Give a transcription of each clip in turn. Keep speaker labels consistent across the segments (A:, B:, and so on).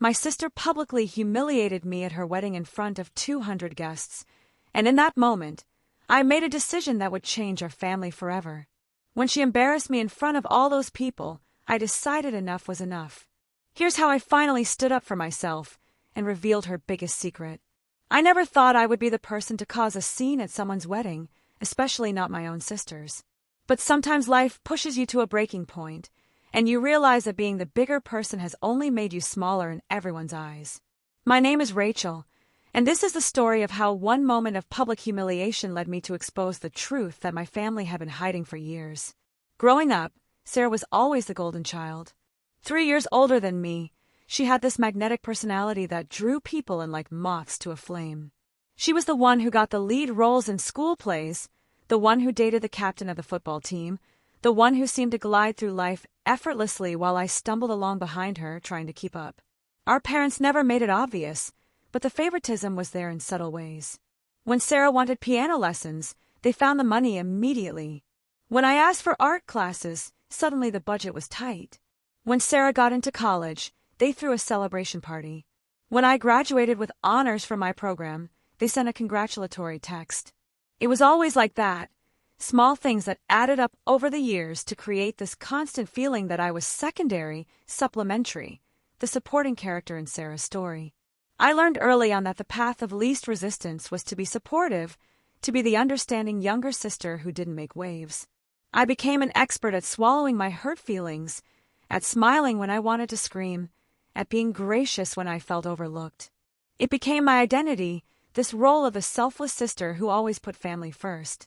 A: My sister publicly humiliated me at her wedding in front of 200 guests, and in that moment, I made a decision that would change our family forever. When she embarrassed me in front of all those people, I decided enough was enough. Here's how I finally stood up for myself and revealed her biggest secret. I never thought I would be the person to cause a scene at someone's wedding, especially not my own sister's. But sometimes life pushes you to a breaking point, and you realize that being the bigger person has only made you smaller in everyone's eyes. My name is Rachel, and this is the story of how one moment of public humiliation led me to expose the truth that my family had been hiding for years. Growing up, Sarah was always the golden child. 3 years older than me, she had this magnetic personality that drew people in like moths to a flame. She was the one who got the lead roles in school plays, the one who dated the captain of the football team, the one who seemed to glide through life effortlessly while I stumbled along behind her trying to keep up. Our parents never made it obvious, but the favoritism was there in subtle ways. When Sarah wanted piano lessons, they found the money immediately. When I asked for art classes, suddenly the budget was tight. When Sarah got into college, they threw a celebration party. When I graduated with honors from my program, they sent a congratulatory text. It was always like that, small things that added up over the years to create this constant feeling that I was secondary, supplementary, the supporting character in Sarah's story. I learned early on that the path of least resistance was to be supportive, to be the understanding younger sister who didn't make waves. I became an expert at swallowing my hurt feelings, at smiling when I wanted to scream, at being gracious when I felt overlooked. It became my identity, this role of the selfless sister who always put family first.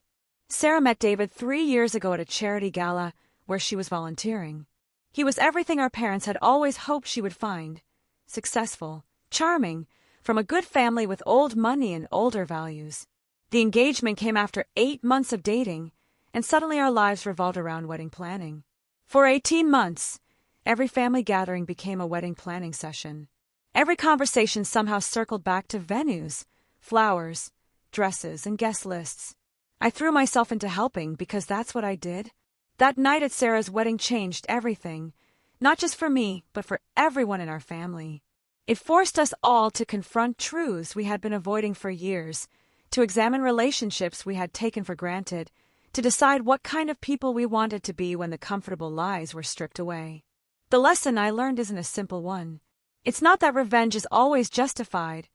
A: Sarah met David 3 years ago at a charity gala where she was volunteering. He was everything our parents had always hoped she would find: successful, charming, from a good family with old money and older values. The engagement came after 8 months of dating, and suddenly our lives revolved around wedding planning. For 18 months, every family gathering became a wedding planning session. Every conversation somehow circled back to venues, flowers, dresses, and guest lists. I threw myself into helping because that's what I did. That night at Sarah's wedding changed everything, not just for me, but for everyone in our family. It forced us all to confront truths we had been avoiding for years, to examine relationships we had taken for granted, to decide what kind of people we wanted to be when the comfortable lies were stripped away. The lesson I learned isn't a simple one. It's not that revenge is always justified,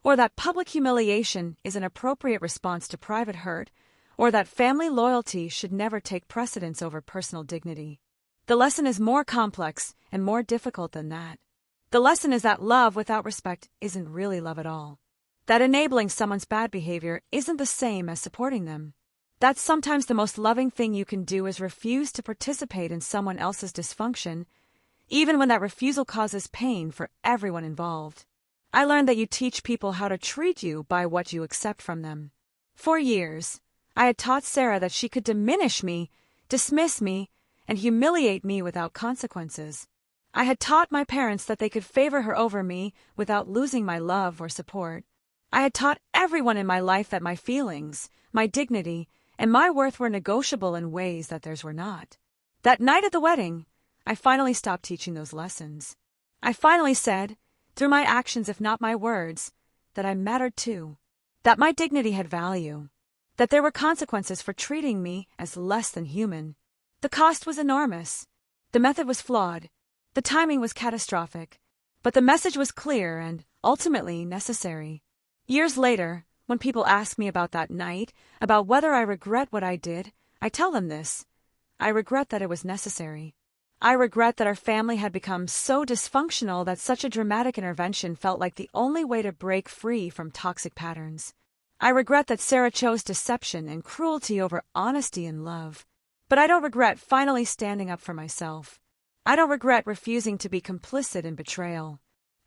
A: or that public humiliation is an appropriate response to private hurt, or that family loyalty should never take precedence over personal dignity. The lesson is more complex and more difficult than that. The lesson is that love without respect isn't really love at all. That enabling someone's bad behavior isn't the same as supporting them. That sometimes the most loving thing you can do is refuse to participate in someone else's dysfunction, even when that refusal causes pain for everyone involved. I learned that you teach people how to treat you by what you accept from them. For years, I had taught Sarah that she could diminish me, dismiss me, and humiliate me without consequences. I had taught my parents that they could favor her over me without losing my love or support. I had taught everyone in my life that my feelings, my dignity, and my worth were negotiable in ways that theirs were not. That night at the wedding, I finally stopped teaching those lessons. I finally said, through my actions if not my words, that I mattered too, that my dignity had value, that there were consequences for treating me as less than human. The cost was enormous. The method was flawed. The timing was catastrophic. But the message was clear and, ultimately, necessary. Years later, when people ask me about that night, about whether I regret what I did, I tell them this: I regret that it was necessary. I regret that our family had become so dysfunctional that such a dramatic intervention felt like the only way to break free from toxic patterns. I regret that Sarah chose deception and cruelty over honesty and love. But I don't regret finally standing up for myself. I don't regret refusing to be complicit in betrayal.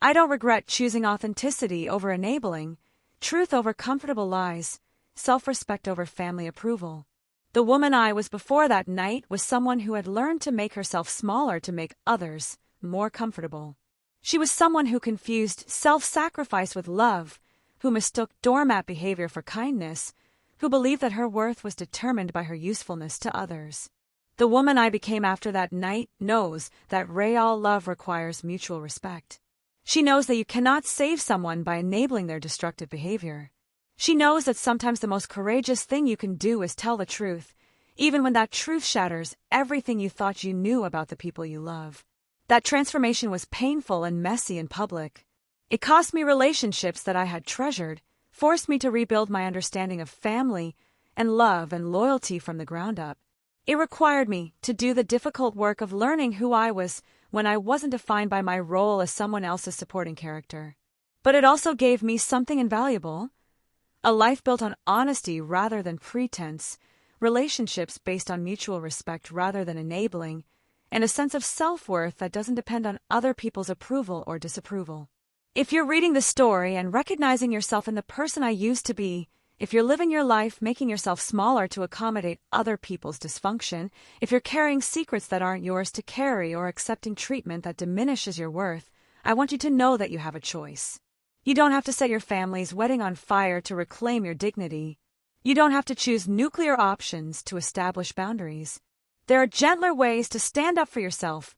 A: I don't regret choosing authenticity over enabling, truth over comfortable lies, self-respect over family approval. The woman I was before that night was someone who had learned to make herself smaller to make others more comfortable. She was someone who confused self-sacrifice with love, who mistook doormat behavior for kindness, who believed that her worth was determined by her usefulness to others. The woman I became after that night knows that real love requires mutual respect. She knows that you cannot save someone by enabling their destructive behavior. She knows that sometimes the most courageous thing you can do is tell the truth, even when that truth shatters everything you thought you knew about the people you love. That transformation was painful and messy in public. It cost me relationships that I had treasured, forced me to rebuild my understanding of family and love and loyalty from the ground up. It required me to do the difficult work of learning who I was when I wasn't defined by my role as someone else's supporting character. But it also gave me something invaluable: a life built on honesty rather than pretense, relationships based on mutual respect rather than enabling, and a sense of self-worth that doesn't depend on other people's approval or disapproval. If you're reading the story and recognizing yourself in the person I used to be, if you're living your life making yourself smaller to accommodate other people's dysfunction, if you're carrying secrets that aren't yours to carry or accepting treatment that diminishes your worth, I want you to know that you have a choice. You don't have to set your family's wedding on fire to reclaim your dignity. You don't have to choose nuclear options to establish boundaries. There are gentler ways to stand up for yourself,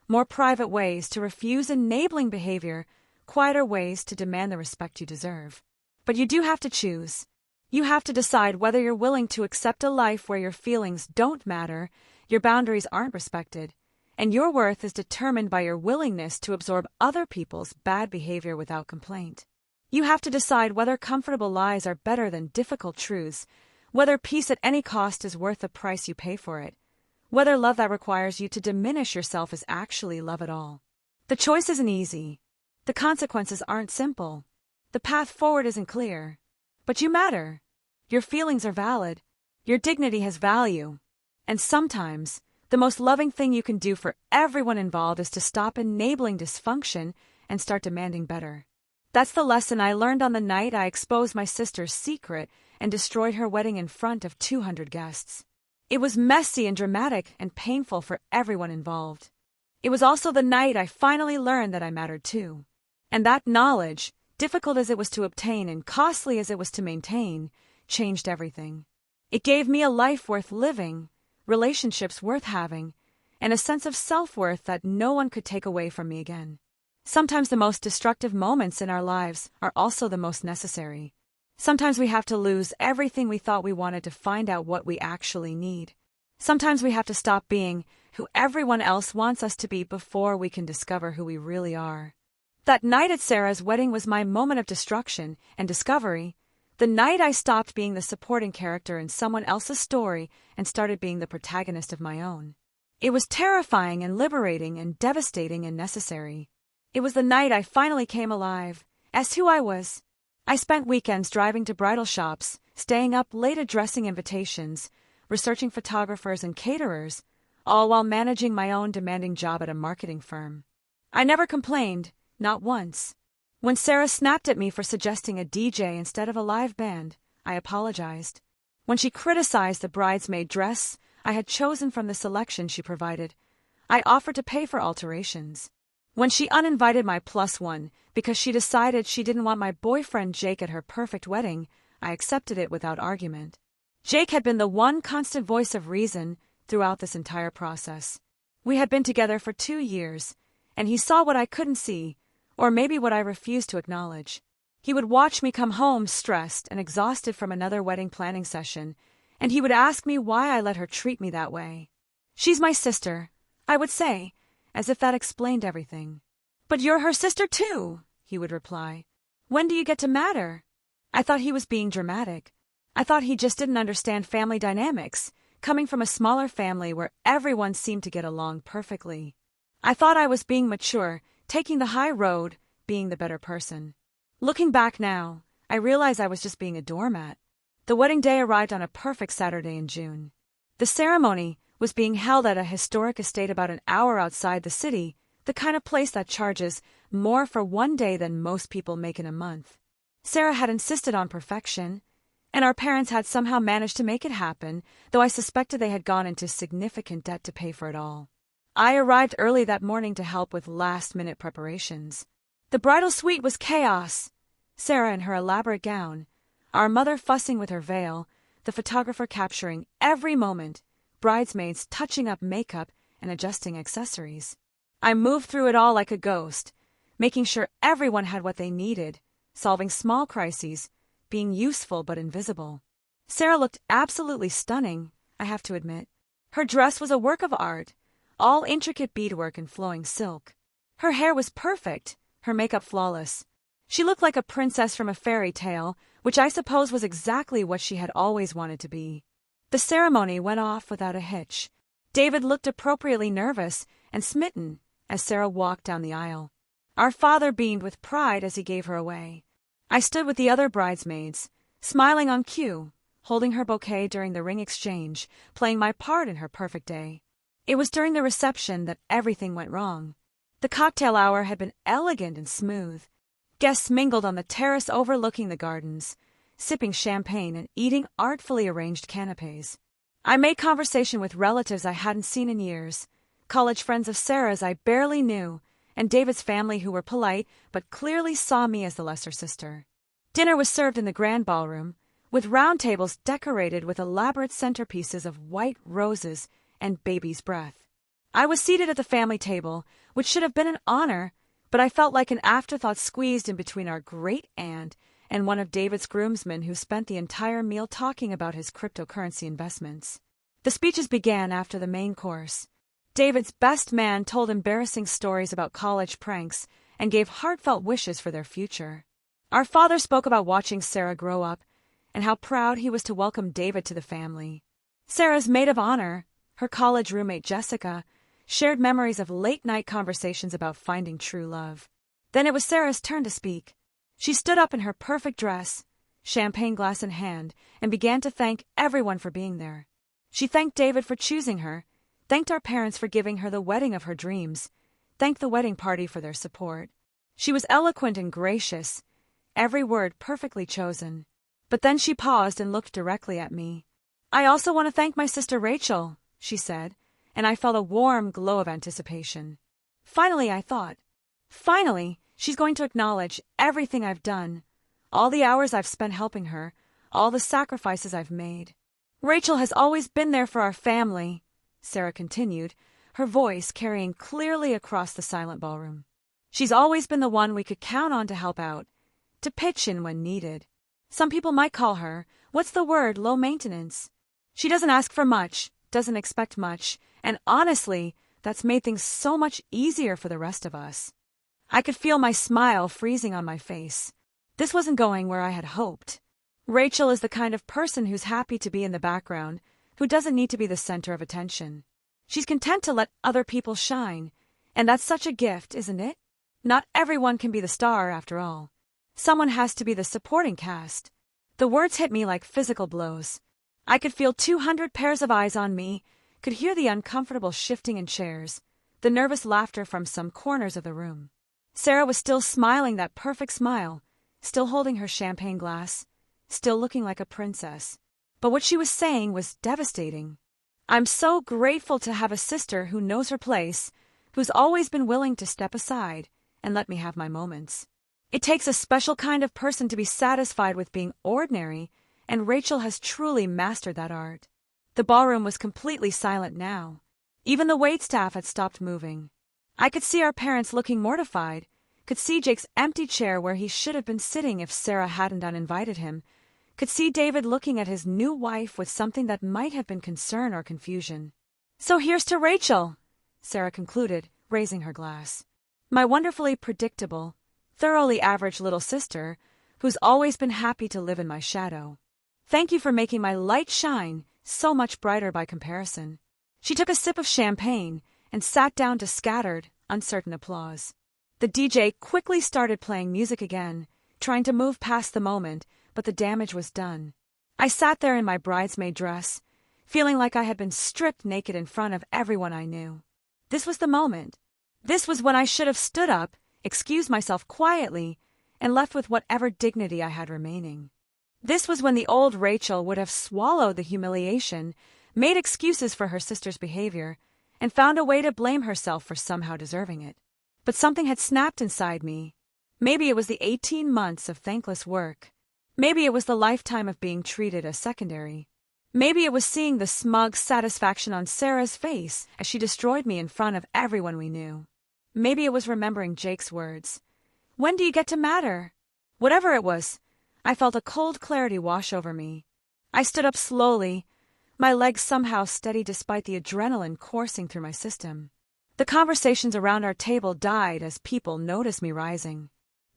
A: more private ways to refuse enabling behavior, quieter ways to demand the respect you deserve. But you do have to choose. You have to decide whether you're willing to accept a life where your feelings don't matter, your boundaries aren't respected, and your worth is determined by your willingness to absorb other people's bad behavior without complaint. You have to decide whether comfortable lies are better than difficult truths, whether peace at any cost is worth the price you pay for it, whether love that requires you to diminish yourself is actually love at all. The choice isn't easy. The consequences aren't simple. The path forward isn't clear. But you matter. Your feelings are valid. Your dignity has value. And sometimes, the most loving thing you can do for everyone involved is to stop enabling dysfunction and start demanding better. That's the lesson I learned on the night I exposed my sister's secret and destroyed her wedding in front of 200 guests. It was messy and dramatic and painful for everyone involved. It was also the night I finally learned that I mattered too. And that knowledge, difficult as it was to obtain and costly as it was to maintain, changed everything. It gave me a life worth living, relationships worth having, and a sense of self-worth that no one could take away from me again. Sometimes the most destructive moments in our lives are also the most necessary. Sometimes we have to lose everything we thought we wanted to find out what we actually need. Sometimes we have to stop being who everyone else wants us to be before we can discover who we really are. That night at Sarah's wedding was my moment of destruction and discovery, the night I stopped being the supporting character in someone else's story and started being the protagonist of my own. It was terrifying and liberating and devastating and necessary. It was the night I finally came alive, as who I was. I spent weekends driving to bridal shops, staying up late addressing invitations, researching photographers and caterers, all while managing my own demanding job at a marketing firm. I never complained. Not once. When Sarah snapped at me for suggesting a DJ instead of a live band, I apologized. When she criticized the bridesmaid dress I had chosen from the selection she provided, I offered to pay for alterations. When she uninvited my plus one because she decided she didn't want my boyfriend Jake at her perfect wedding, I accepted it without argument. Jake had been the one constant voice of reason throughout this entire process. We had been together for 2 years, and he saw what I couldn't see, or maybe what I refused to acknowledge. He would watch me come home stressed and exhausted from another wedding planning session, and he would ask me why I let her treat me that way. "She's my sister," I would say, as if that explained everything. "But you're her sister too," he would reply. "When do you get to matter?" I thought he was being dramatic. I thought he just didn't understand family dynamics, coming from a smaller family where everyone seemed to get along perfectly. I thought I was being mature, taking the high road, being the better person. Looking back now, I realize I was just being a doormat. The wedding day arrived on a perfect Saturday in June. The ceremony was being held at a historic estate about an hour outside the city, the kind of place that charges more for one day than most people make in a month. Sarah had insisted on perfection, and our parents had somehow managed to make it happen, though I suspected they had gone into significant debt to pay for it all. I arrived early that morning to help with last-minute preparations. The bridal suite was chaos. Sarah in her elaborate gown, our mother fussing with her veil, the photographer capturing every moment, bridesmaids touching up makeup and adjusting accessories. I moved through it all like a ghost, making sure everyone had what they needed, solving small crises, being useful but invisible. Sarah looked absolutely stunning, I have to admit. Her dress was a work of art, all intricate beadwork and flowing silk. Her hair was perfect, her makeup flawless. She looked like a princess from a fairy tale, which I suppose was exactly what she had always wanted to be. The ceremony went off without a hitch. David looked appropriately nervous and smitten as Sarah walked down the aisle. Our father beamed with pride as he gave her away. I stood with the other bridesmaids, smiling on cue, holding her bouquet during the ring exchange, playing my part in her perfect day. It was during the reception that everything went wrong. The cocktail hour had been elegant and smooth. Guests mingled on the terrace overlooking the gardens, sipping champagne and eating artfully arranged canapes. I made conversation with relatives I hadn't seen in years, college friends of Sarah's I barely knew, and David's family who were polite but clearly saw me as the lesser sister. Dinner was served in the grand ballroom, with round tables decorated with elaborate centerpieces of white roses and baby's breath. I was seated at the family table, which should have been an honor, but I felt like an afterthought squeezed in between our great aunt and one of David's groomsmen who spent the entire meal talking about his cryptocurrency investments. The speeches began after the main course. David's best man told embarrassing stories about college pranks and gave heartfelt wishes for their future. Our father spoke about watching Sarah grow up and how proud he was to welcome David to the family. Sarah's maid of honor, her college roommate Jessica, shared memories of late-night conversations about finding true love. Then it was Sarah's turn to speak. She stood up in her perfect dress, champagne glass in hand, and began to thank everyone for being there. She thanked David for choosing her, thanked our parents for giving her the wedding of her dreams, thanked the wedding party for their support. She was eloquent and gracious, every word perfectly chosen. But then she paused and looked directly at me. "I also want to thank my sister Rachel," she said, and I felt a warm glow of anticipation. Finally, I thought. Finally, she's going to acknowledge everything I've done, all the hours I've spent helping her, all the sacrifices I've made. "Rachel has always been there for our family," Sarah continued, her voice carrying clearly across the silent ballroom. "She's always been the one we could count on to help out, to pitch in when needed. Some people might call her, what's the word, low maintenance. She doesn't ask for much, doesn't expect much, and honestly, that's made things so much easier for the rest of us." I could feel my smile freezing on my face. This wasn't going where I had hoped. Rachel is the kind of person who's happy to be in the background, who doesn't need to be the center of attention. She's content to let other people shine, and that's such a gift, isn't it? Not everyone can be the star, after all. Someone has to be the supporting cast. The words hit me like physical blows. I could feel 200 pairs of eyes on me, could hear the uncomfortable shifting in chairs, the nervous laughter from some corners of the room. Sarah was still smiling that perfect smile, still holding her champagne glass, still looking like a princess. But what she was saying was devastating. I'm so grateful to have a sister who knows her place, who's always been willing to step aside and let me have my moments. It takes a special kind of person to be satisfied with being ordinary, and Rachel has truly mastered that art. The ballroom was completely silent now. Even the waitstaff had stopped moving. I could see our parents looking mortified, could see Jake's empty chair where he should have been sitting if Sarah hadn't uninvited him, could see David looking at his new wife with something that might have been concern or confusion. "So here's to Rachel," Sarah concluded, raising her glass. "My wonderfully predictable, thoroughly average little sister, who's always been happy to live in my shadow. Thank you for making my light shine so much brighter by comparison." She took a sip of champagne and sat down to scattered, uncertain applause. The DJ quickly started playing music again, trying to move past the moment, but the damage was done. I sat there in my bridesmaid dress, feeling like I had been stripped naked in front of everyone I knew. This was the moment. This was when I should have stood up, excused myself quietly, and left with whatever dignity I had remaining. This was when the old Rachel would have swallowed the humiliation, made excuses for her sister's behavior, and found a way to blame herself for somehow deserving it. But something had snapped inside me. Maybe it was the 18 months of thankless work. Maybe it was the lifetime of being treated as secondary. Maybe it was seeing the smug satisfaction on Sarah's face as she destroyed me in front of everyone we knew. Maybe it was remembering Jake's words. When do you get to matter? Whatever it was, I felt a cold clarity wash over me. I stood up slowly, my legs somehow steady despite the adrenaline coursing through my system. The conversations around our table died as people noticed me rising.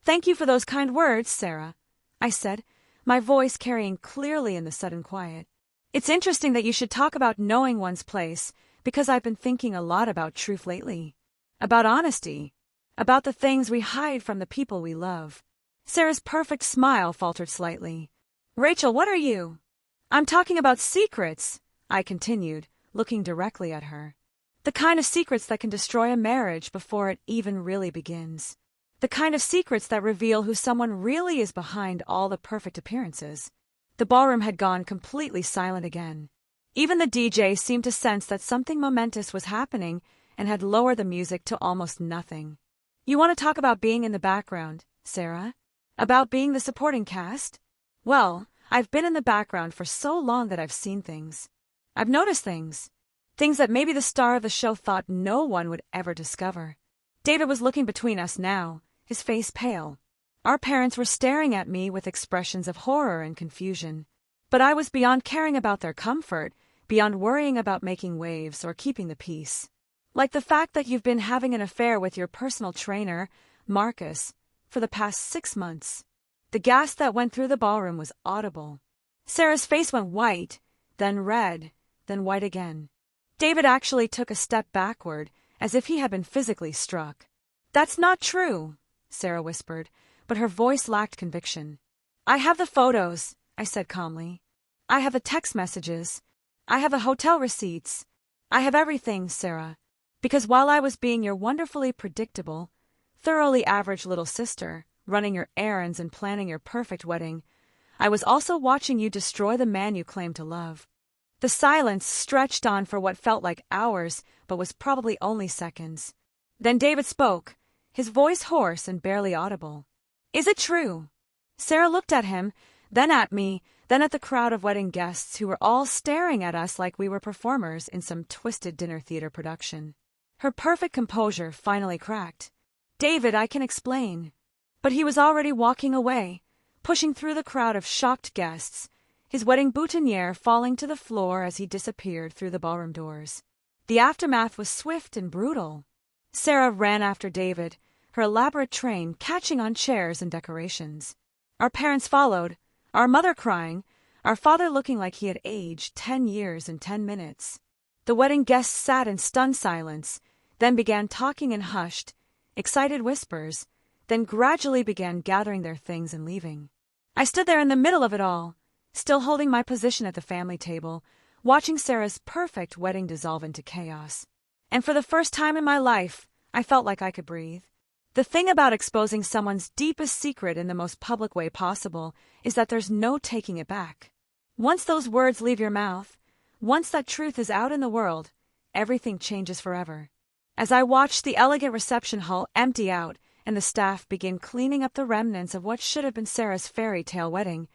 A: "Thank you for those kind words, Sarah," I said, my voice carrying clearly in the sudden quiet. "It's interesting that you should talk about knowing one's place, because I've been thinking a lot about truth lately. About honesty. About the things we hide from the people we love." Sarah's perfect smile faltered slightly. "Rachel, what are you?" "I'm talking about secrets," I continued, looking directly at her. "The kind of secrets that can destroy a marriage before it even really begins. The kind of secrets that reveal who someone really is behind all the perfect appearances." The ballroom had gone completely silent again. Even the DJ seemed to sense that something momentous was happening and had lowered the music to almost nothing. "You want to talk about being in the background, Sarah? About being the supporting cast? Well, I've been in the background for so long that I've seen things. I've noticed things. Things that maybe the star of the show thought no one would ever discover." David was looking between us now, his face pale. Our parents were staring at me with expressions of horror and confusion. But I was beyond caring about their comfort, beyond worrying about making waves or keeping the peace. "Like the fact that you've been having an affair with your personal trainer, Marcus, for the past 6 months. The gasp that went through the ballroom was audible. Sarah's face went white, then red, then white again. David actually took a step backward, as if he had been physically struck. "That's not true," Sarah whispered, but her voice lacked conviction. "I have the photos," I said calmly. "I have the text messages. I have the hotel receipts. I have everything, Sarah. Because while I was being your wonderfully predictable, thoroughly average little sister, running your errands and planning your perfect wedding, I was also watching you destroy the man you claimed to love." The silence stretched on for what felt like hours, but was probably only seconds. Then David spoke, his voice hoarse and barely audible. "Is it true?" Sarah looked at him, then at me, then at the crowd of wedding guests who were all staring at us like we were performers in some twisted dinner theater production. Her perfect composure finally cracked. "David, I can explain." But he was already walking away, pushing through the crowd of shocked guests, his wedding boutonniere falling to the floor as he disappeared through the ballroom doors. The aftermath was swift and brutal. Sarah ran after David, her elaborate train catching on chairs and decorations. Our parents followed, our mother crying, our father looking like he had aged 10 years in 10 minutes. The wedding guests sat in stunned silence, then began talking in hushed, excited whispers, then gradually began gathering their things and leaving. I stood there in the middle of it all, still holding my position at the family table, watching Sarah's perfect wedding dissolve into chaos. And for the first time in my life, I felt like I could breathe. The thing about exposing someone's deepest secret in the most public way possible is that there's no taking it back. Once those words leave your mouth, once that truth is out in the world, everything changes forever. As I watched the elegant reception hall empty out and the staff begin cleaning up the remnants of what should have been Sarah's fairy tale wedding,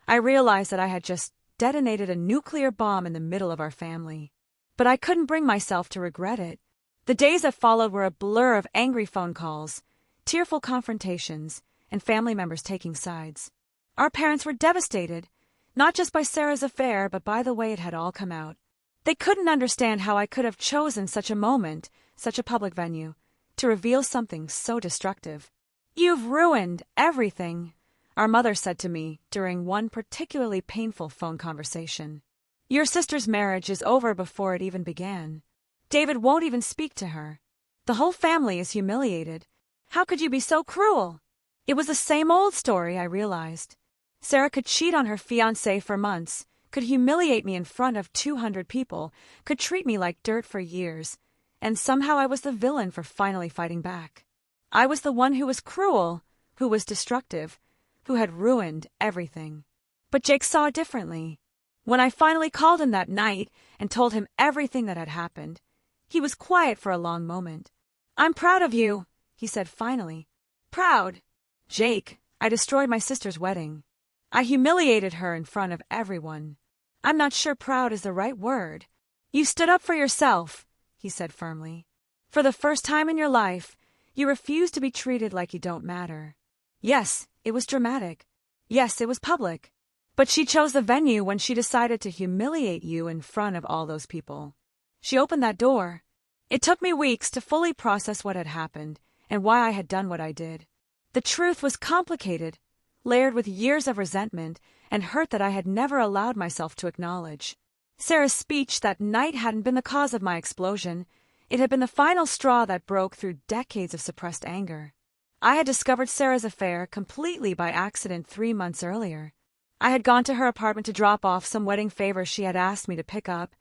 A: I realized that I had just detonated a nuclear bomb in the middle of our family. But I couldn't bring myself to regret it. The days that followed were a blur of angry phone calls, tearful confrontations, and family members taking sides. Our parents were devastated, not just by Sarah's affair, but by the way it had all come out. They couldn't understand how I could have chosen such a moment, such a public venue, to reveal something so destructive. "You've ruined everything," our mother said to me during one particularly painful phone conversation. "Your sister's marriage is over before it even began. David won't even speak to her. The whole family is humiliated. How could you be so cruel?" It was the same old story, I realized. Sarah could cheat on her fiancé for months, could humiliate me in front of 200 people, could treat me like dirt for years, and somehow I was the villain for finally fighting back. I was the one who was cruel, who was destructive, who had ruined everything. But Jake saw it differently. When I finally called him that night and told him everything that had happened, he was quiet for a long moment. "I'm proud of you," he said finally. "Proud. Jake, I destroyed my sister's wedding. I humiliated her in front of everyone. I'm not sure proud is the right word. You stood up for yourself," he said firmly. "For the first time in your life, You refuse to be treated like you don't matter. Yes, it was dramatic. Yes, it was public. But she chose the venue when she decided to humiliate you in front of all those people. She opened that door. It took me weeks to fully process what had happened and why I had done what I did. The truth was complicated, layered with years of resentment and hurt that I had never allowed myself to acknowledge. Sarah's speech that night hadn't been the cause of my explosion. It had been the final straw that broke through decades of suppressed anger. I had discovered Sarah's affair completely by accident 3 months earlier. I had gone to her apartment to drop off some wedding favors she had asked me to pick up,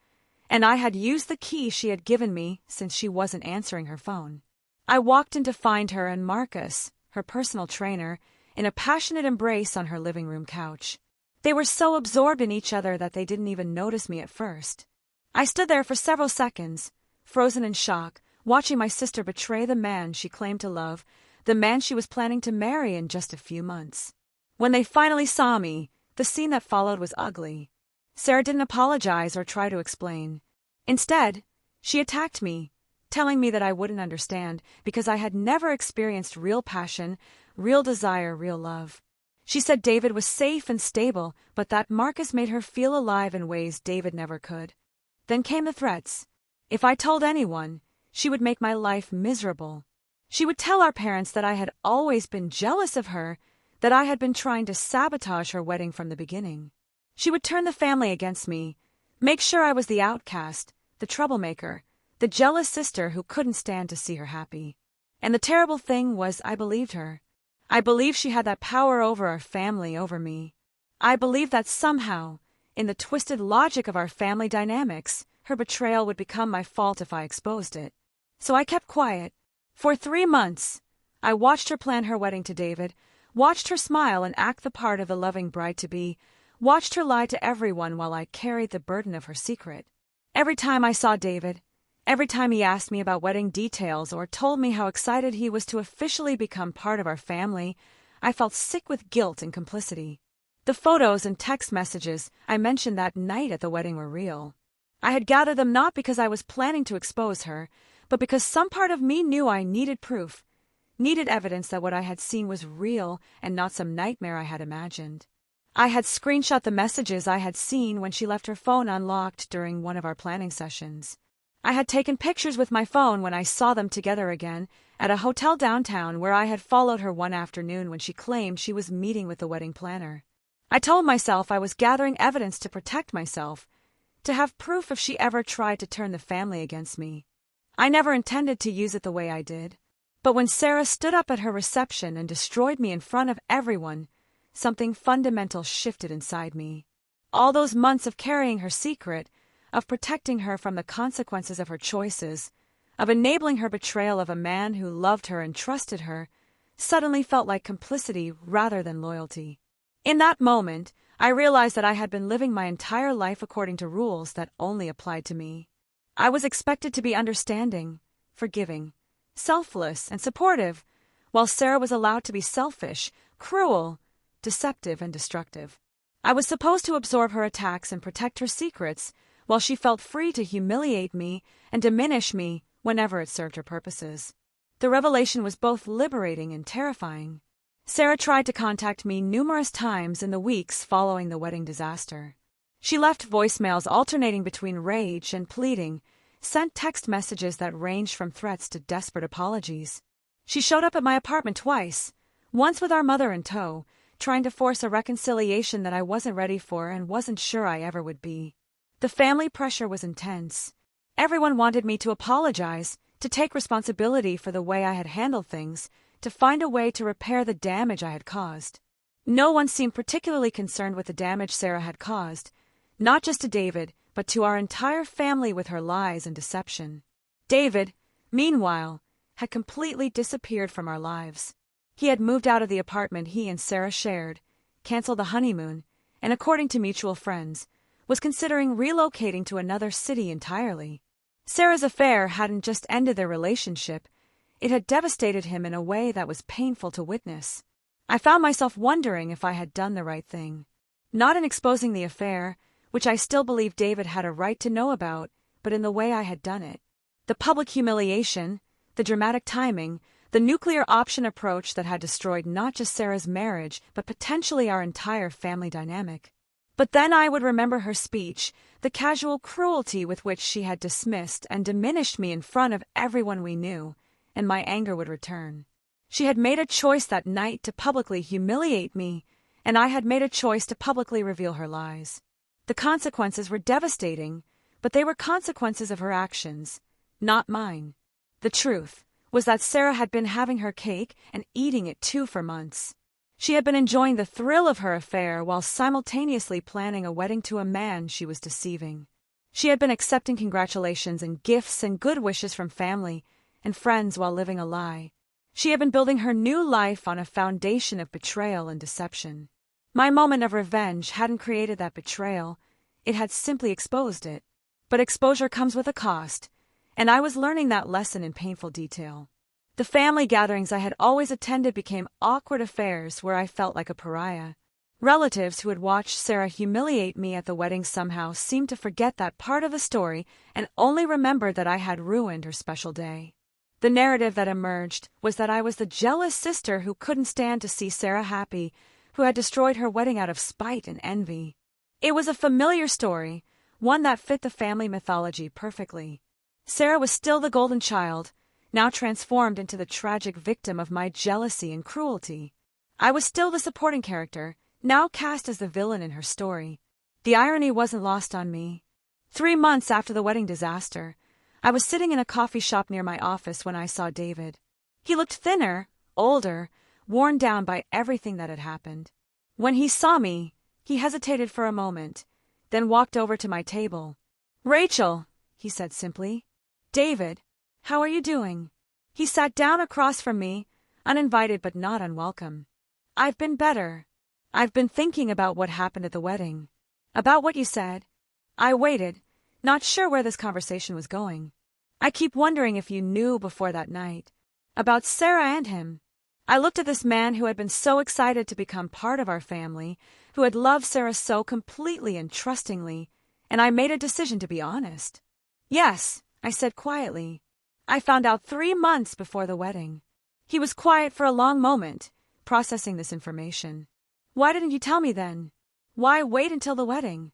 A: and I had used the key she had given me since she wasn't answering her phone. I walked in to find her and Marcus, her personal trainer, in a passionate embrace on her living room couch. They were so absorbed in each other that they didn't even notice me at first. I stood there for several seconds, frozen in shock, watching my sister betray the man she claimed to love, the man she was planning to marry in just a few months. When they finally saw me, the scene that followed was ugly. Sarah didn't apologize or try to explain. Instead, she attacked me, telling me that I wouldn't understand because I had never experienced real passion, real desire, real love. She said David was safe and stable, but that Marcus made her feel alive in ways David never could. Then came the threats. If I told anyone, she would make my life miserable. She would tell our parents that I had always been jealous of her, that I had been trying to sabotage her wedding from the beginning. She would turn the family against me, make sure I was the outcast, the troublemaker, the jealous sister who couldn't stand to see her happy. And the terrible thing was I believed her. I believed she had that power over our family, over me. I believed that somehow, in the twisted logic of our family dynamics, her betrayal would become my fault if I exposed it. So I kept quiet. For 3 months, I watched her plan her wedding to David, watched her smile and act the part of the loving bride-to-be, watched her lie to everyone while I carried the burden of her secret. Every time I saw David, every time he asked me about wedding details or told me how excited he was to officially become part of our family, I felt sick with guilt and complicity. The photos and text messages I mentioned that night at the wedding were real. I had gathered them not because I was planning to expose her, but because some part of me knew I needed proof, needed evidence that what I had seen was real and not some nightmare I had imagined. I had screenshot the messages I had seen when she left her phone unlocked during one of our planning sessions. I had taken pictures with my phone when I saw them together again at a hotel downtown where I had followed her one afternoon when she claimed she was meeting with the wedding planner. I told myself I was gathering evidence to protect myself, to have proof if she ever tried to turn the family against me. I never intended to use it the way I did. But when Sarah stood up at her reception and destroyed me in front of everyone, something fundamental shifted inside me. All those months of carrying her secret, of protecting her from the consequences of her choices, of enabling her betrayal of a man who loved her and trusted her, suddenly felt like complicity rather than loyalty. In that moment, I realized that I had been living my entire life according to rules that only applied to me. I was expected to be understanding, forgiving, selfless, and supportive, while Sarah was allowed to be selfish, cruel, deceptive, and destructive. I was supposed to absorb her attacks and protect her secrets, while she felt free to humiliate me and diminish me whenever it served her purposes. The revelation was both liberating and terrifying. Sarah tried to contact me numerous times in the weeks following the wedding disaster. She left voicemails alternating between rage and pleading, sent text messages that ranged from threats to desperate apologies. She showed up at my apartment twice, once with our mother in tow, trying to force a reconciliation that I wasn't ready for and wasn't sure I ever would be. The family pressure was intense. Everyone wanted me to apologize, to take responsibility for the way I had handled things, to find a way to repair the damage I had caused. No one seemed particularly concerned with the damage Sarah had caused, not just to David, but to our entire family with her lies and deception. David, meanwhile, had completely disappeared from our lives. He had moved out of the apartment he and Sarah shared, canceled the honeymoon, and according to mutual friends, was considering relocating to another city entirely. Sarah's affair hadn't just ended their relationship, it had devastated him in a way that was painful to witness. I found myself wondering if I had done the right thing. Not in exposing the affair, which I still believed David had a right to know about, but in the way I had done it. The public humiliation, the dramatic timing, The nuclear option approach that had destroyed not just Sarah's marriage, but potentially our entire family dynamic. But then I would remember her speech, the casual cruelty with which she had dismissed and diminished me in front of everyone we knew, and my anger would return. She had made a choice that night to publicly humiliate me, and I had made a choice to publicly reveal her lies. The consequences were devastating, but they were consequences of her actions, not mine. The truth was that Sarah had been having her cake and eating it too for months. She had been enjoying the thrill of her affair while simultaneously planning a wedding to a man she was deceiving. She had been accepting congratulations and gifts and good wishes from family and friends while living a lie. She had been building her new life on a foundation of betrayal and deception. My moment of revenge hadn't created that betrayal, it had simply exposed it. But exposure comes with a cost, and I was learning that lesson in painful detail. The family gatherings I had always attended became awkward affairs where I felt like a pariah. Relatives who had watched Sarah humiliate me at the wedding somehow seemed to forget that part of the story and only remembered that I had ruined her special day. The narrative that emerged was that I was the jealous sister who couldn't stand to see Sarah happy, who had destroyed her wedding out of spite and envy. It was a familiar story, one that fit the family mythology perfectly. Sarah was still the golden child, now transformed into the tragic victim of my jealousy and cruelty. I was still the supporting character, now cast as the villain in her story. The irony wasn't lost on me. 3 months after the wedding disaster, I was sitting in a coffee shop near my office when I saw David. He looked thinner, older, worn down by everything that had happened. When he saw me, he hesitated for a moment, then walked over to my table. "Rachel," he said simply. "David, how are you doing?" He sat down across from me, uninvited but not unwelcome. "I've been better. I've been thinking about what happened at the wedding. About what you said." I waited, not sure where this conversation was going. "I keep wondering if you knew before that night. About Sarah and him." I looked at this man who had been so excited to become part of our family, who had loved Sarah so completely and trustingly, and I made a decision to be honest. "Yes," I said quietly. "I found out 3 months before the wedding." He was quiet for a long moment, processing this information. "Why didn't you tell me then? Why wait until the wedding?"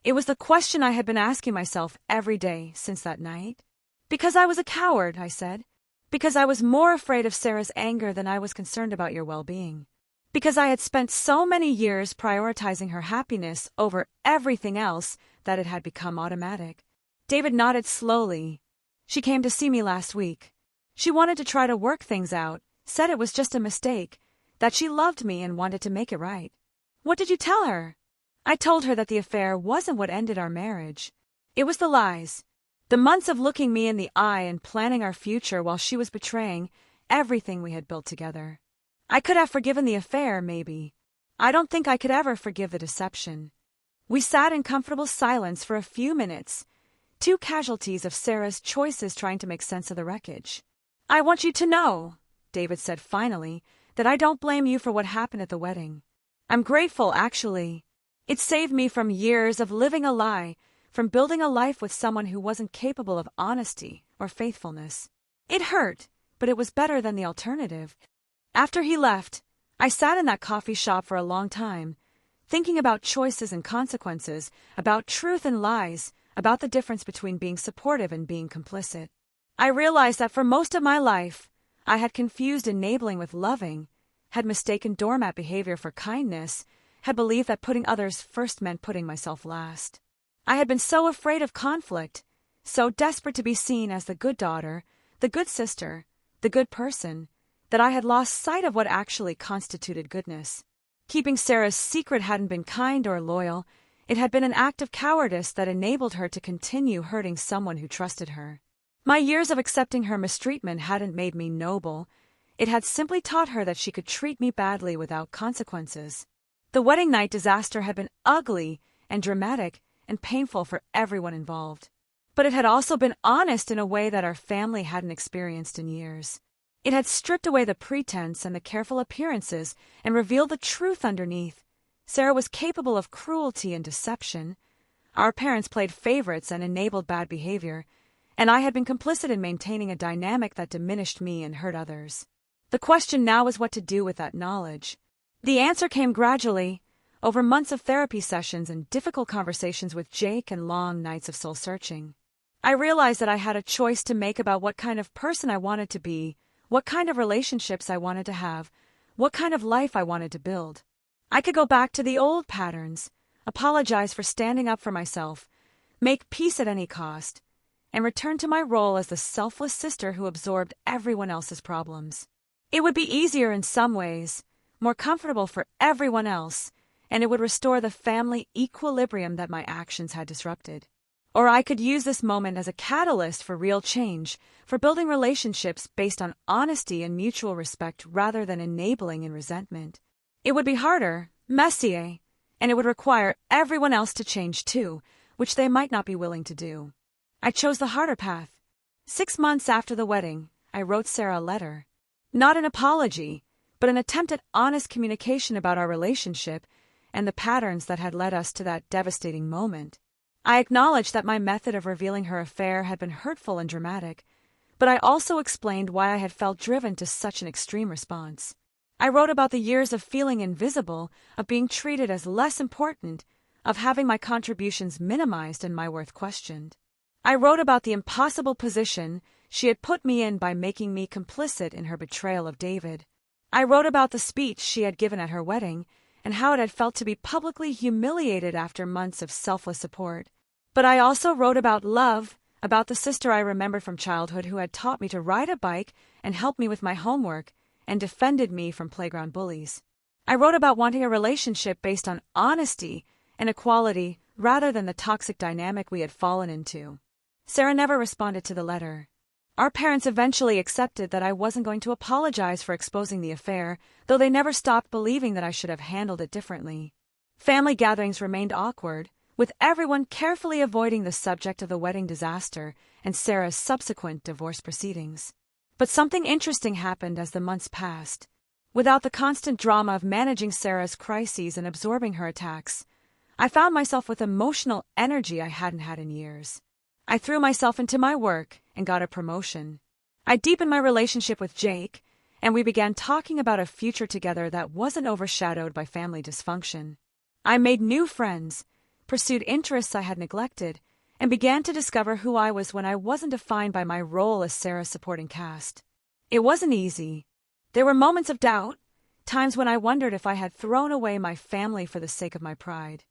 A: It was the question I had been asking myself every day since that night. "Because I was a coward," I said. "Because I was more afraid of Sarah's anger than I was concerned about your well-being. Because I had spent so many years prioritizing her happiness over everything else that it had become automatic." David nodded slowly. "She came to see me last week. She wanted to try to work things out, said it was just a mistake, that she loved me and wanted to make it right." "What did you tell her?" "I told her that the affair wasn't what ended our marriage. It was the lies. The months of looking me in the eye and planning our future while she was betraying everything we had built together. I could have forgiven the affair, maybe. I don't think I could ever forgive the deception." We sat in comfortable silence for a few minutes, 2 casualties of Sarah's choices trying to make sense of the wreckage. "I want you to know," David said finally, "that I don't blame you for what happened at the wedding. I'm grateful, actually. It saved me from years of living a lie, from building a life with someone who wasn't capable of honesty or faithfulness. It hurt, but it was better than the alternative." After he left, I sat in that coffee shop for a long time, thinking about choices and consequences, about truth and lies, about the difference between being supportive and being complicit. I realized that for most of my life, I had confused enabling with loving, had mistaken doormat behavior for kindness, had believed that putting others first meant putting myself last. I had been so afraid of conflict, so desperate to be seen as the good daughter, the good sister, the good person, that I had lost sight of what actually constituted goodness. Keeping Sarah's secret hadn't been kind or loyal, it had been an act of cowardice that enabled her to continue hurting someone who trusted her. My years of accepting her mistreatment hadn't made me noble, it had simply taught her that she could treat me badly without consequences. The wedding night disaster had been ugly and dramatic and painful for everyone involved. But it had also been honest in a way that our family hadn't experienced in years. It had stripped away the pretense and the careful appearances and revealed the truth underneath. Sarah was capable of cruelty and deception. Our parents played favorites and enabled bad behavior, and I had been complicit in maintaining a dynamic that diminished me and hurt others. The question now was what to do with that knowledge. The answer came gradually, over months of therapy sessions and difficult conversations with Jake and long nights of soul-searching. I realized that I had a choice to make about what kind of person I wanted to be, what kind of relationships I wanted to have, what kind of life I wanted to build. I could go back to the old patterns, apologize for standing up for myself, make peace at any cost, and return to my role as the selfless sister who absorbed everyone else's problems. It would be easier in some ways, more comfortable for everyone else, and it would restore the family equilibrium that my actions had disrupted. Or I could use this moment as a catalyst for real change, for building relationships based on honesty and mutual respect rather than enabling and resentment. It would be harder, messier, and it would require everyone else to change too, which they might not be willing to do. I chose the harder path. 6 months after the wedding, I wrote Sarah a letter. Not an apology, but an attempt at honest communication about our relationship and the patterns that had led us to that devastating moment. I acknowledged that my method of revealing her affair had been hurtful and dramatic, but I also explained why I had felt driven to such an extreme response. I wrote about the years of feeling invisible, of being treated as less important, of having my contributions minimized and my worth questioned. I wrote about the impossible position she had put me in by making me complicit in her betrayal of David. I wrote about the speech she had given at her wedding and how it had felt to be publicly humiliated after months of selfless support. But I also wrote about love, about the sister I remembered from childhood who had taught me to ride a bike and helped me with my homework and defended me from playground bullies. I wrote about wanting a relationship based on honesty and equality rather than the toxic dynamic we had fallen into. Sarah never responded to the letter. Our parents eventually accepted that I wasn't going to apologize for exposing the affair, though they never stopped believing that I should have handled it differently. Family gatherings remained awkward, with everyone carefully avoiding the subject of the wedding disaster and Sarah's subsequent divorce proceedings. But something interesting happened as the months passed. Without the constant drama of managing Sarah's crises and absorbing her attacks, I found myself with emotional energy I hadn't had in years. I threw myself into my work and got a promotion. I deepened my relationship with Jake, and we began talking about a future together that wasn't overshadowed by family dysfunction. I made new friends, pursued interests I had neglected, and began to discover who I was when I wasn't defined by my role as Sarah's supporting cast. It wasn't easy. There were moments of doubt, times when I wondered if I had thrown away my family for the sake of my pride.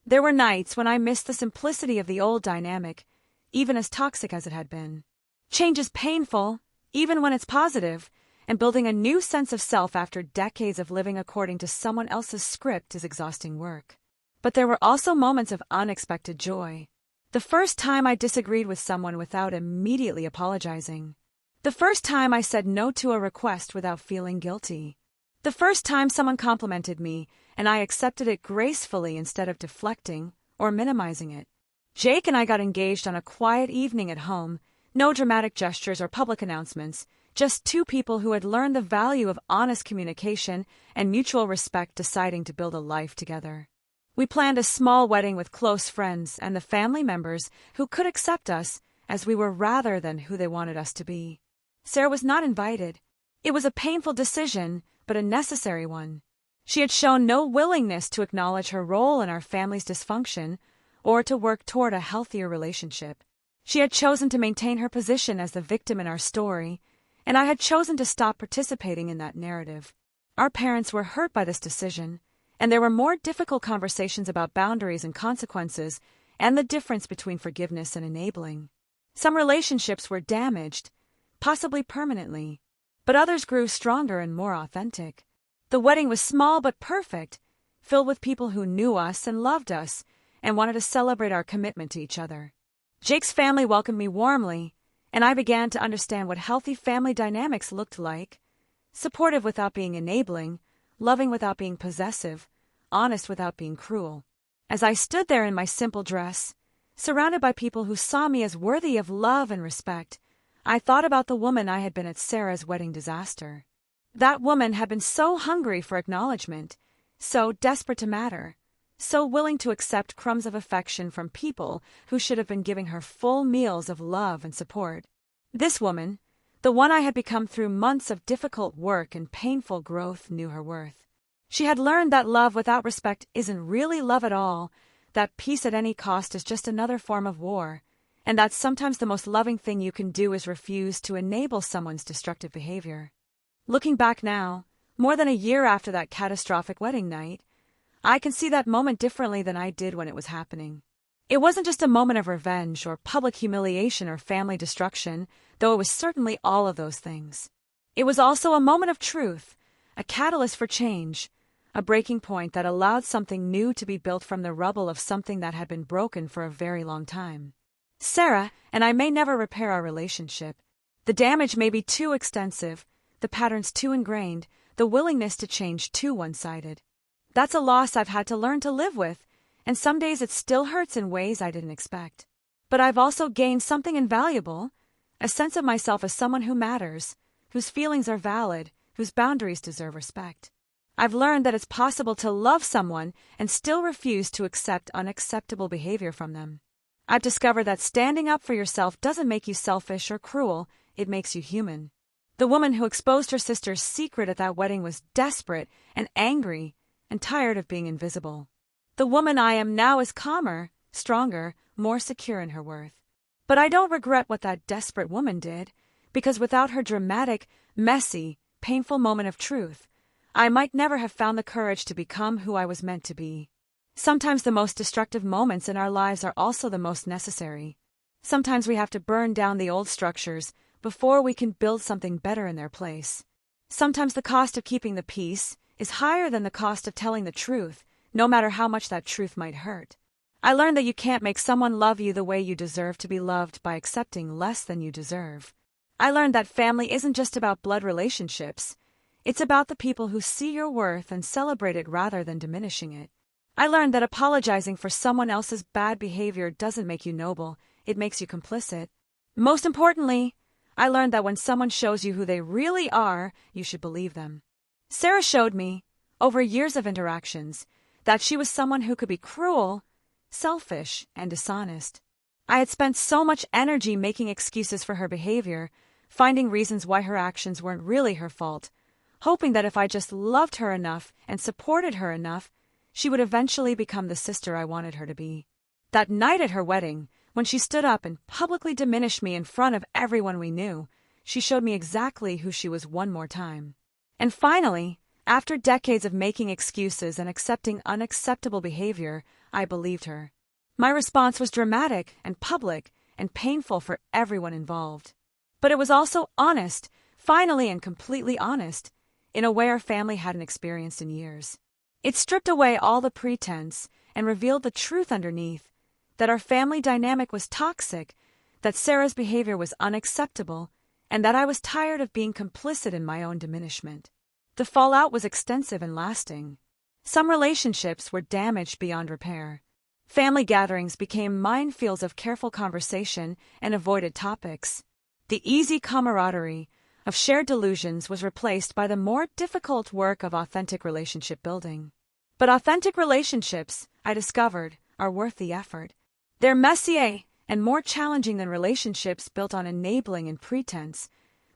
A: There were nights when I missed the simplicity of the old dynamic, even as toxic as it had been. Change is painful, even when it's positive, and building a new sense of self after decades of living according to someone else's script is exhausting work. But there were also moments of unexpected joy. The first time I disagreed with someone without immediately apologizing. The first time I said no to a request without feeling guilty. The first time someone complimented me and I accepted it gracefully instead of deflecting or minimizing it. Jake and I got engaged on a quiet evening at home, no dramatic gestures or public announcements, just two people who had learned the value of honest communication and mutual respect deciding to build a life together. We planned a small wedding with close friends and the family members who could accept us as we were rather than who they wanted us to be. Sarah was not invited. It was a painful decision, but a necessary one. She had shown no willingness to acknowledge her role in our family's dysfunction or to work toward a healthier relationship. She had chosen to maintain her position as the victim in our story, and I had chosen to stop participating in that narrative. Our parents were hurt by this decision, and there were more difficult conversations about boundaries and consequences and the difference between forgiveness and enabling. Some relationships were damaged, possibly permanently, but others grew stronger and more authentic. The wedding was small but perfect, filled with people who knew us and loved us and wanted to celebrate our commitment to each other. Jake's family welcomed me warmly, and I began to understand what healthy family dynamics looked like: supportive without being enabling, loving without being possessive, honest without being cruel. As I stood there in my simple dress, surrounded by people who saw me as worthy of love and respect, I thought about the woman I had been at Sarah's wedding disaster. That woman had been so hungry for acknowledgement, so desperate to matter, so willing to accept crumbs of affection from people who should have been giving her full meals of love and support. This woman, The one I had become through months of difficult work and painful growth knew her worth. She had learned that love without respect isn't really love at all, that peace at any cost is just another form of war, and that sometimes the most loving thing you can do is refuse to enable someone's destructive behavior. Looking back now, more than a year after that catastrophic wedding night, I can see that moment differently than I did when it was happening. It wasn't just a moment of revenge or public humiliation or family destruction, though it was certainly all of those things. It was also a moment of truth, a catalyst for change, a breaking point that allowed something new to be built from the rubble of something that had been broken for a very long time. Sarah and I may never repair our relationship. The damage may be too extensive, the patterns too ingrained, the willingness to change too one-sided. That's a loss I've had to learn to live with, and some days it still hurts in ways I didn't expect. But I've also gained something invaluable, a sense of myself as someone who matters, whose feelings are valid, whose boundaries deserve respect. I've learned that it's possible to love someone and still refuse to accept unacceptable behavior from them. I've discovered that standing up for yourself doesn't make you selfish or cruel, it makes you human. The woman who exposed her sister's secret at that wedding was desperate and angry and tired of being invisible. The woman I am now is calmer, stronger, more secure in her worth. But I don't regret what that desperate woman did, because without her dramatic, messy, painful moment of truth, I might never have found the courage to become who I was meant to be. Sometimes the most destructive moments in our lives are also the most necessary. Sometimes we have to burn down the old structures before we can build something better in their place. Sometimes the cost of keeping the peace is higher than the cost of telling the truth, no matter how much that truth might hurt. I learned that you can't make someone love you the way you deserve to be loved by accepting less than you deserve. I learned that family isn't just about blood relationships. It's about the people who see your worth and celebrate it rather than diminishing it. I learned that apologizing for someone else's bad behavior doesn't make you noble, it makes you complicit. Most importantly, I learned that when someone shows you who they really are, you should believe them. Sarah showed me, over years of interactions, that she was someone who could be cruel, selfish, and dishonest. I had spent so much energy making excuses for her behavior, finding reasons why her actions weren't really her fault, hoping that if I just loved her enough and supported her enough, she would eventually become the sister I wanted her to be. That night at her wedding, when she stood up and publicly diminished me in front of everyone we knew, she showed me exactly who she was one more time. And finally, after decades of making excuses and accepting unacceptable behavior, I believed her. My response was dramatic and public and painful for everyone involved. But it was also honest, finally and completely honest, in a way our family hadn't experienced in years. It stripped away all the pretense and revealed the truth underneath, that our family dynamic was toxic, that Sarah's behavior was unacceptable, and that I was tired of being complicit in my own diminishment. The fallout was extensive and lasting. Some relationships were damaged beyond repair. Family gatherings became minefields of careful conversation and avoided topics. The easy camaraderie of shared delusions was replaced by the more difficult work of authentic relationship building. But authentic relationships, I discovered, are worth the effort. They're messier and more challenging than relationships built on enabling and pretense,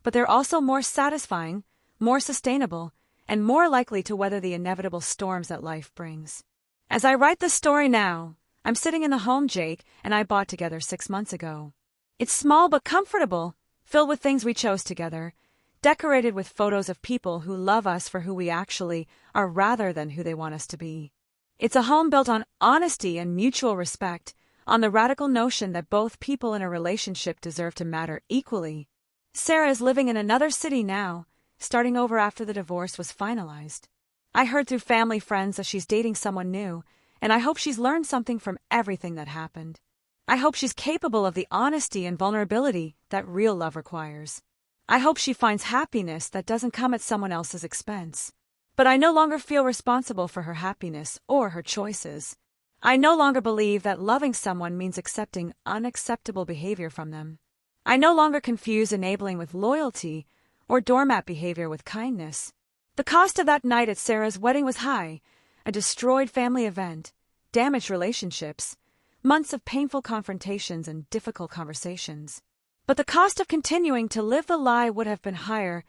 A: but they're also more satisfying, more sustainable, and more likely to weather the inevitable storms that life brings. As I write this story now, I'm sitting in the home Jake and I bought together 6 months ago. It's small but comfortable, filled with things we chose together, decorated with photos of people who love us for who we actually are rather than who they want us to be. It's a home built on honesty and mutual respect, on the radical notion that both people in a relationship deserve to matter equally. Sarah is living in another city now, starting over after the divorce was finalized. I heard through family friends that she's dating someone new, and I hope she's learned something from everything that happened. I hope she's capable of the honesty and vulnerability that real love requires. I hope she finds happiness that doesn't come at someone else's expense. But I no longer feel responsible for her happiness or her choices. I no longer believe that loving someone means accepting unacceptable behavior from them. I no longer confuse enabling with loyalty or doormat behavior with kindness. The cost of that night at Sarah's wedding was high, a destroyed family event, damaged relationships, months of painful confrontations and difficult conversations. But the cost of continuing to live the lie would have been higher.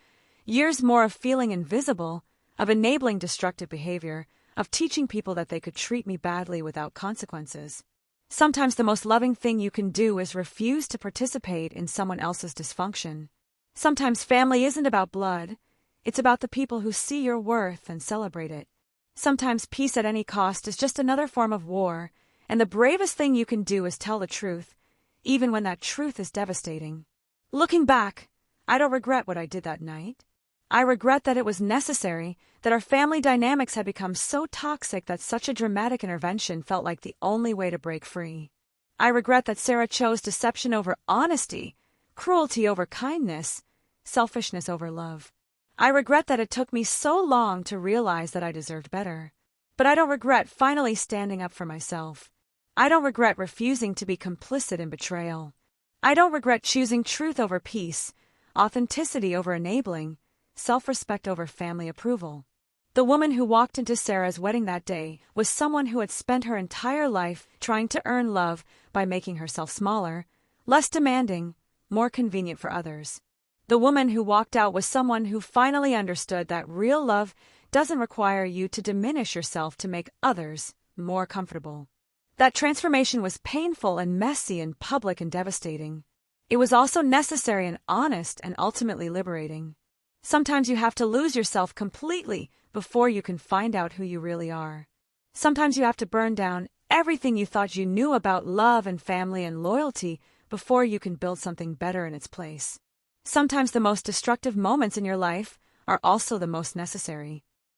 A: Years more of feeling invisible, of enabling destructive behavior, of teaching people that they could treat me badly without consequences. Sometimes the most loving thing you can do is refuse to participate in someone else's dysfunction. Sometimes family isn't about blood. It's about the people who see your worth and celebrate it. Sometimes peace at any cost is just another form of war, and the bravest thing you can do is tell the truth, even when that truth is devastating. Looking back, I don't regret what I did that night. I regret that it was necessary, that our family dynamics had become so toxic that such a dramatic intervention felt like the only way to break free. I regret that Sarah chose deception over honesty, cruelty over kindness, selfishness over love. I regret that it took me so long to realize that I deserved better. But I don't regret finally standing up for myself. I don't regret refusing to be complicit in betrayal. I don't regret choosing truth over peace, authenticity over enabling, self-respect over family approval. The woman who walked into Sarah's wedding that day was someone who had spent her entire life trying to earn love by making herself smaller, less demanding, more convenient for others. The woman who walked out was someone who finally understood that real love doesn't require you to diminish yourself to make others more comfortable. That transformation was painful and messy and public and devastating. It was also necessary and honest and ultimately liberating. Sometimes you have to lose yourself completely before you can find out who you really are. Sometimes you have to burn down everything you thought you knew about love and family and loyalty before you can build something better in its place. Sometimes the most destructive moments in your life are also the most necessary.